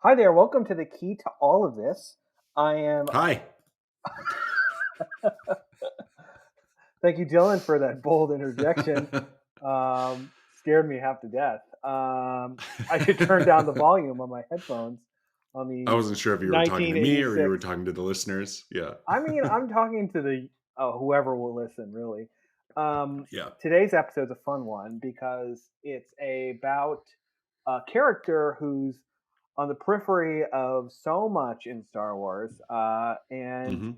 Hi there, welcome to the key to all of this. I am. Hi. Thank you, Dylan, for that bold interjection. Scared me half to death. I should turn down the volume on my headphones on I the wasn't sure if you were talking to me or you were 1986. talking to the listeners. Yeah. I mean, I'm talking to the whoever will listen, really. Um, Yeah. Today's episode's a fun one because it's about a character who's on the periphery of so much in Star Wars, and Hmm.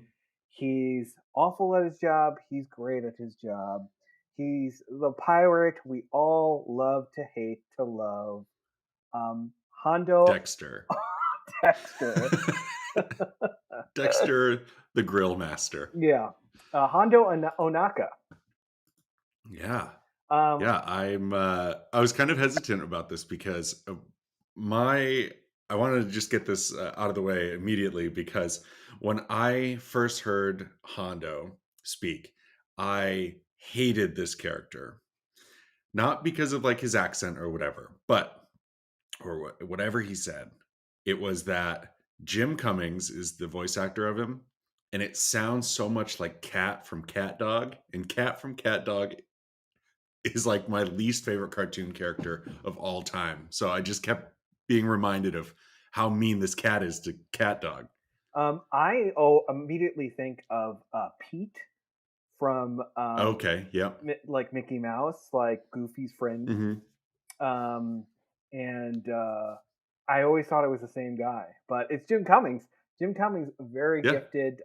he's awful at his job. He's great at his job. He's the pirate we all love to hate to love. Hondo Dexter. Dexter. Dexter, the grill master. Yeah, Hondo Ohnaka. Yeah. Um, Yeah. I was kind of hesitant about this because my, I wanted to just get this out of the way immediately because when I first heard Hondo speak, I hated this character. Not because of like his accent or whatever, but or whatever he said. It was that Jim Cummings is the voice actor of him, and it sounds so much like Cat from Cat Dog, and Cat from Cat Dog is like my least favorite cartoon character of all time. So I just kept being reminded of how mean this cat is to Cat Dog. I immediately think of Pete from Okay, yep. like Mickey Mouse, like Goofy's friend, Hmm. um, and I always thought it was the same guy, but it's Jim Cummings. Jim Cummings, a very Yeah, gifted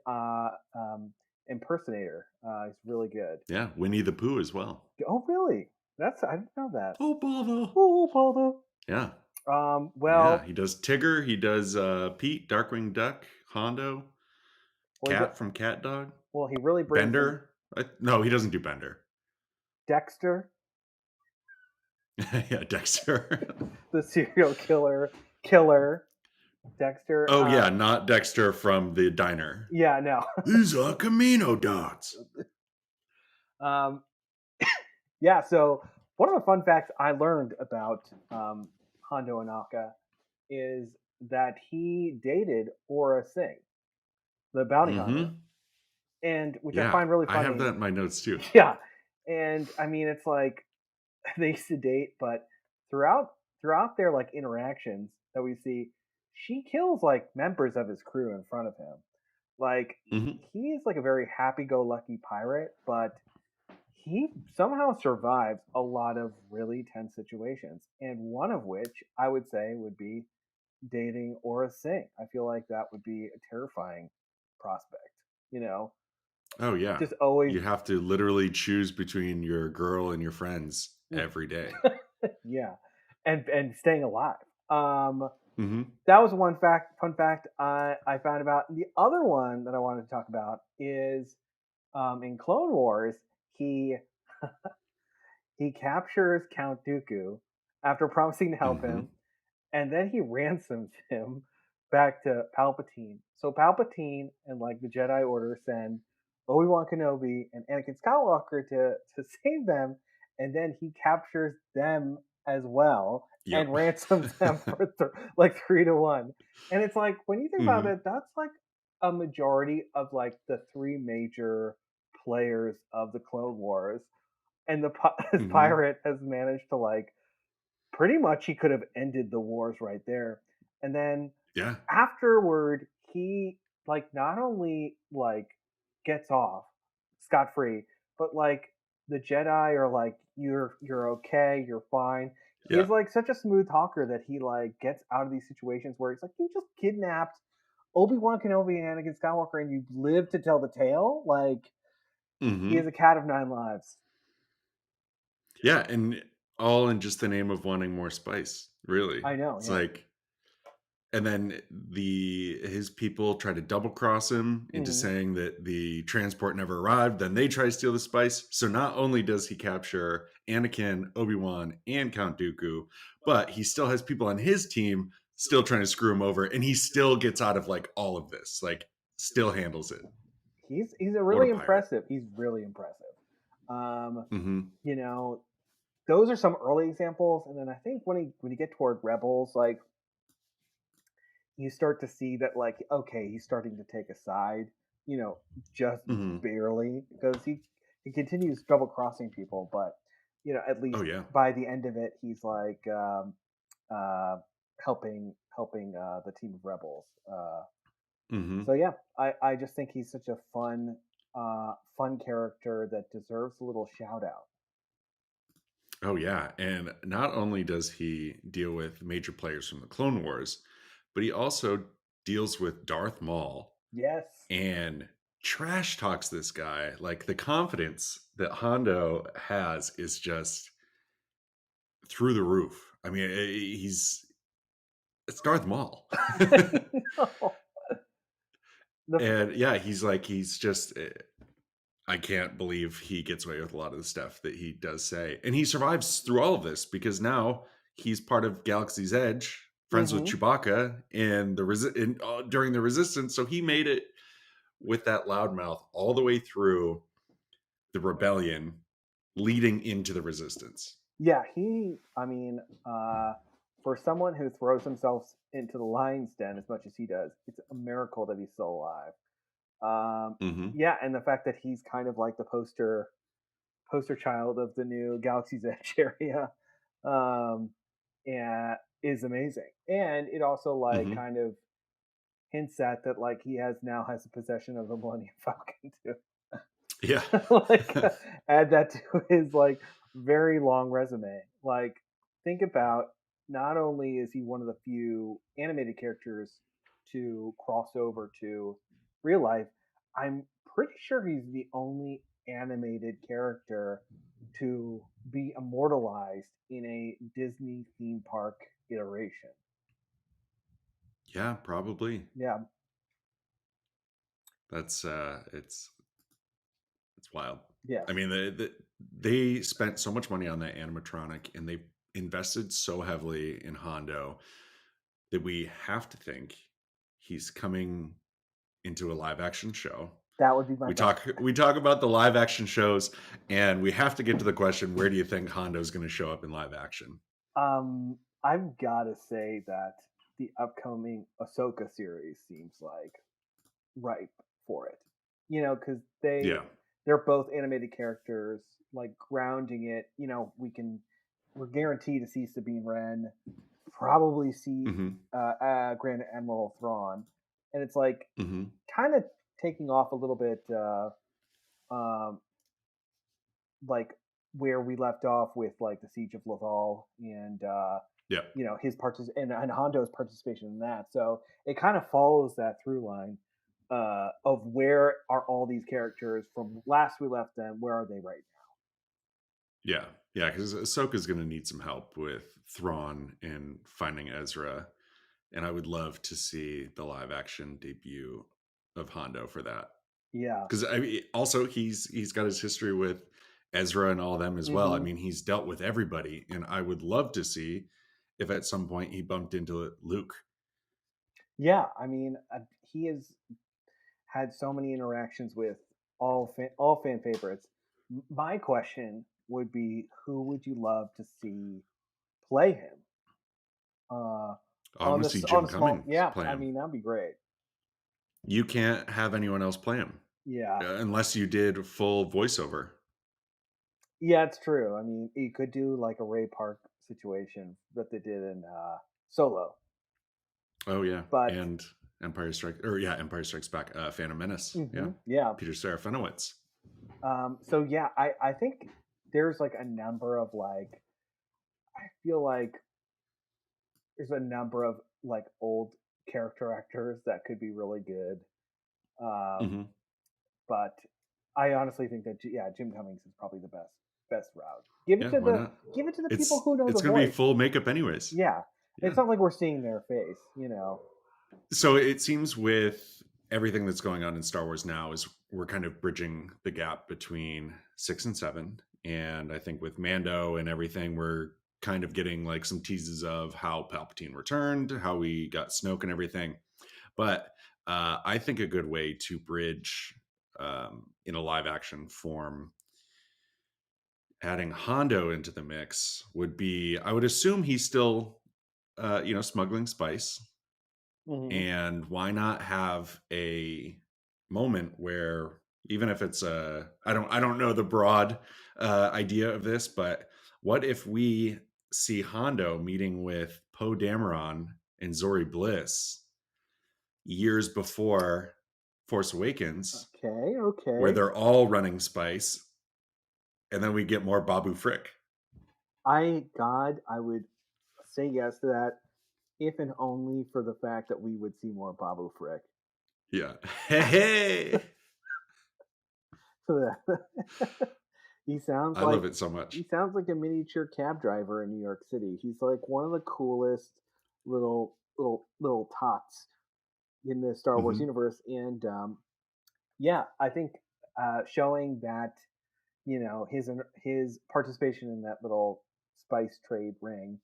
impersonator. He's really good. yeah. Winnie the Pooh as well. Oh, really? That's I didn't know that. Oh, Baba. Oh, Baldo. Yeah, yeah. Well, He does Tigger. He does Pete, Darkwing Duck, Hondo, well, Cat from Cat Dog. he really brings in Bender? No, he doesn't do Bender. Dexter, Yeah, Dexter. the serial killer Dexter. Oh yeah, not Dexter from the diner. Yeah, no. These are Camino dots. um, yeah. So one of the fun facts I learned about Hondo Ohnaka is that he dated Aura Singh, the bounty hunter, Mm-hmm. and which I Yeah, find really I have funny. that in my notes too. Yeah, and I mean it's like they used to date, but throughout their like interactions that we see, she kills like members of his crew in front of him. Like Hmm. he's like a very happy-go-lucky pirate, but he somehow survives a lot of really tense situations, and one of which I would say would be dating Aura Singh. I feel like that would be a terrifying prospect. You know, Oh yeah. just always, You have to literally choose between your girl and your friends mm, every day. yeah, and staying alive. Um, Mm-hmm. that was one fun fact I found about. The other one that I wanted to talk about is in Clone Wars. He he captures Count Dooku after promising to help Mm-hmm. him, and then he ransoms him back to Palpatine. So Palpatine and like the Jedi Order send Obi Wan Kenobi and Anakin Skywalker to save them, and then he captures them as well and Yep. ransoms them for like 3-1. And it's like when you think about Hmm. it, that's like a majority of like the three major players of the Clone Wars, and this Hmm. pirate has managed to like pretty much he could have ended the wars right there. And then Yeah. afterward, he like not only like gets off scot free, but like the Jedi are like, you're okay, you're fine. He Yeah. is like such a smooth talker that he like gets out of these situations where he's like, you just kidnapped Obi Wan Kenobi and Anakin Skywalker, and you live to tell the tale. Like he is Hmm. a cat of nine lives. Yeah, and all in just the name of wanting more spice. Really, I know, it's yeah. like, and then the his people try to double cross him into Hmm. saying that the transport never arrived. Then they try to steal the spice. So not only does he capture Anakin, Obi-Wan, and Count Dooku, but he still has people on his team still trying to screw him over, and he still gets out of like all of this. Like, still handles it. He's a What a really pirate. impressive. He's really impressive. Um, Hmm. you know, those are some early examples, and then I think when you get toward Rebels, like you start to see that, like, okay, he's starting to take a side, you know, just Hmm. barely, because he continues double crossing people, but at Oh least yeah. by the end of it, he's like uh, helping the team of rebels. Hmm. So yeah, I just think he's such a fun character that deserves a little shout out. Oh yeah, and not only does he deal with major players from the Clone Wars, but he also deals with Darth Maul Yes. and trash talks this guy. Like the confidence that Hondo has is just through the roof. I mean, it's Darth Maul. No. The And yeah, he's just I can't believe he gets away with a lot of the stuff that he does say. And he survives through all of this because now he's part of Galaxy's Edge, friends with hmm Chewbacca in during the Resistance. So he made it with that loudmouth all the way through the rebellion leading into the Resistance. Yeah, I mean, for someone who throws himself into the lion's den as much as he does, it's a miracle that he's still alive. Um, Hmm. yeah, and the fact that he's kind of like the poster child of the new Galaxy's Edge area, um, and is amazing. And it also like Hmm. kind of hints at that like he now has the possession of the Millennium Falcon too. Yeah. like add that to his like very long resume. Like think about, not only is he one of the few animated characters to cross over to real life, I'm pretty sure he's the only animated character to be immortalized in a Disney theme park iteration. Yeah, probably. Yeah. That's it's wild. Yes. I mean, they spent so much money on that animatronic and they invested so heavily in Hondo that we have to think he's coming into a live action show. That would be my We bet. talk about the live action shows, and we have to get to the question: where do you think Hondo's going to show up in live action? I've got to say that the upcoming Ahsoka series seems like ripe for it. Because Yeah. they're both animated characters, like grounding it. We're guaranteed to see Sabine Wren, probably see Hmm. Grand Admiral Thrawn, and it's like Hmm. kind of taking off a little bit, um, like where we left off with like the Siege of Lothal and Yeah. his and Hondo's participation in that. So it kind of follows that through line of where are all these characters from last we left them? Where are they right Yeah. Yeah. Because Ahsoka's going to need some help with Thrawn and finding Ezra, and I would love to see the live action debut of Hondo for that. now? Because I mean, also he's got his history with Ezra and all of them as Yeah. well. I mean, he's dealt with everybody, and I would love to see if at some point he bumped into Luke. Yeah. I mean, he has had so many interactions with all fan favorites. My question would be, who would you love to see play him? Uh, I on want to this see on Jim a small, Cummings yeah. play I him. mean, that'd be great. You can't have anyone else play him Yeah. unless you did full voiceover. Yeah, it's true. I mean, you could do like a Ray Park situation that they did in Solo, Oh yeah, but and Empire Strikes Back, Phantom Menace. Yeah, yeah. Peter Serafinowicz. So yeah, I think there's like a number of like, I feel like there's a number of like old character actors that could be really good. Um, Hmm. but I honestly think that yeah, Jim Cummings is probably the best route. Give it Yeah, to why the not? give it to the people It's who know the it's going to be voice. full makeup anyways. Yeah, it's Yeah. not like we're seeing their face. So it seems with everything that's going on in Star Wars now is we're kind of bridging the gap between 6 and 7, and I think with Mando and everything we're kind of getting like some teases of how Palpatine returned, how we got Snoke and everything. But I think a good way to bridge in a live action form, adding Hondo into the mix would be, I would assume he's still, smuggling spice. Hmm. And why not have a moment where, even if it's I don't know the broad idea of this, but what if we see Hondo meeting with Poe Dameron and Zori Bliss years before Force Awakens, Okay, where okay. they're all running Spice, and then we get more Babu Frick. I would say yes to that, if and only for the fact that we would see more Babu Frick. Yeah. Hey, hey! So that he sounds I like love it so much. a miniature cab driver in New York City. He's like one of the coolest little tots in the Star Wars Hmm. universe, and yeah, I think showing that his participation in that little spice trade ring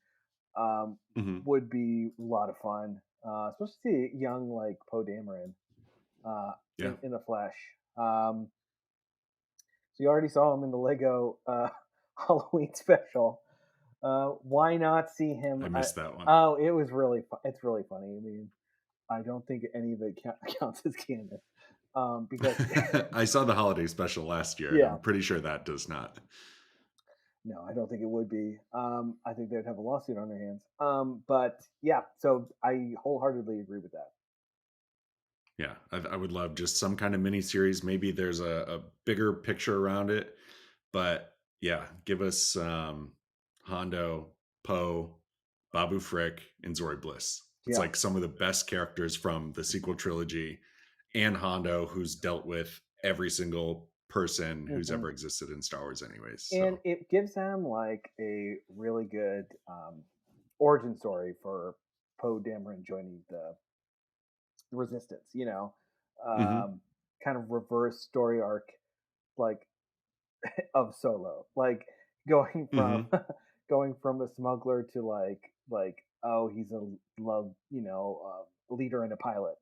um, Hmm. would be a lot of fun, especially to see young like Poe Dameron Yeah. in the flesh. Um, so you already saw him in the Lego Halloween special. Why not see him? I missed that one. Oh, it was really it's really funny. I mean, I don't think any of it counts as canon because I saw the holiday special last year, and yeah, I'm pretty sure that does not. no, I don't think it would be. I think they'd have a lawsuit on their hands. But yeah, so I wholeheartedly agree with that. Yeah, I would love just some kind of mini series. Maybe there's a bigger picture around it, but yeah, give us Hondo, Poe, Babu Frick, and Zori Bliss. It's Yeah. like some of the best characters from the sequel trilogy, and Hondo, who's dealt with every single person who's Hmm. ever existed in Star Wars, anyways. And So, it gives them like a really good origin story for Poe Dameron joining the Resistance. hmm, Um, kind of reverse story arc, like of Solo, like going from hmm, going from a smuggler to like oh he's a love leader and a pilot.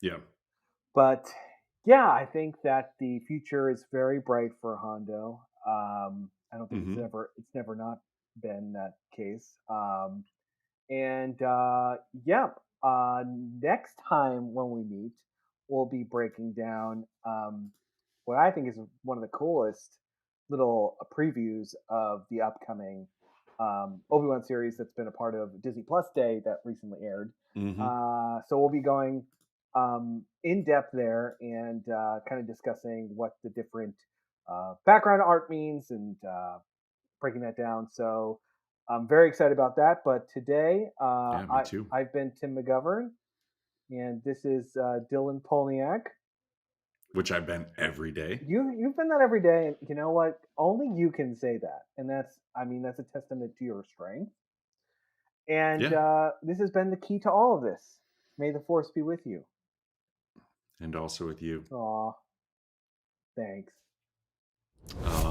yeah, But yeah, I think that the future is very bright for Hondo. I don't think hmm, it's never not been that case. And yeah, next time when we meet, we'll be breaking down what I think is one of the coolest little previews of the upcoming Obi Wan series that's been a part of Disney Plus Day that recently aired. hmm. So we'll be going in depth there and kind of discussing what the different background art means and breaking that down. So I'm very excited about that. But today, Yeah, me too. I've been Tim McGovern, and this is Dylan Polniak. Which I've been every day. You've been that every day, and you know what? Only you can say that, and that's a testament to your strength. And Yeah, this has been the key to all of this. May the force be with you. and also with you. Aw, thanks. Oh,